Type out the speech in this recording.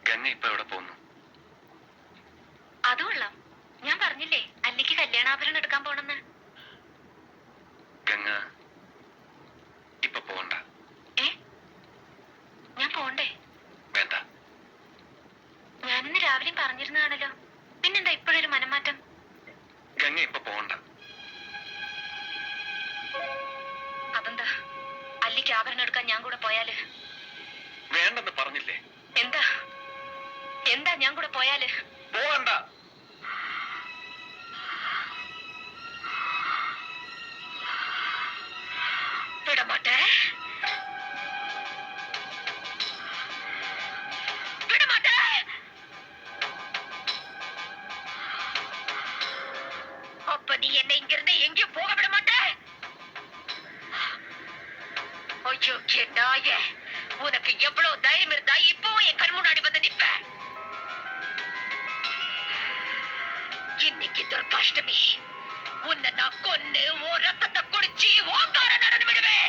ഗംഗ ഇപ്പൊ എവിടെ പോകുന്നു? അതുകൊള്ളാം. ഞാൻ പറഞ്ഞില്ലേ അല്ലിക്ക് കല്യാണാഭരണം എടുക്കാൻ പോണെന്ന്. ഗംഗ ഇപ്പൊ പോകണ്ട. ഞാൻ പോണ്ടേ? വേണ്ട. ഞാനിന്ന് രാവിലെയും പറഞ്ഞിരുന്നതാണല്ലോ, പിന്നെന്താ ഇപ്പോഴൊരു മനംമാറ്റം? ഗംഗ ഇപ്പൊ പോകണ്ട. അതെന്താ? അല്ലിക്ക് ആഭരണം എടുക്കാൻ ഞാൻ കൂടെ പോയാല്? വേണ്ടെന്ന് പറഞ്ഞില്ലേ? എന്താ എന്താ ഞാൻ കൂടെ പോയാല്? പോകണ്ട. വിടമാട്ടെ, വിടമാട്ടെ. அப்ப நீ என்னை இங்கிருந்து எங்கேயும் போக விட மாட்டே? ஐயோ நாயே, உனக்கு எவ்வளவு தைரியம் இருந்தா இப்பவும் என் கண் முன்னாடி வந்து நிப்ப? இன்னைக்கு துர்காஷ்டமி, உன்னை நான் கொன்னு உன் ரத்தத்தை குடிச்சு ஓங்கார நடந்து விடுவேன்.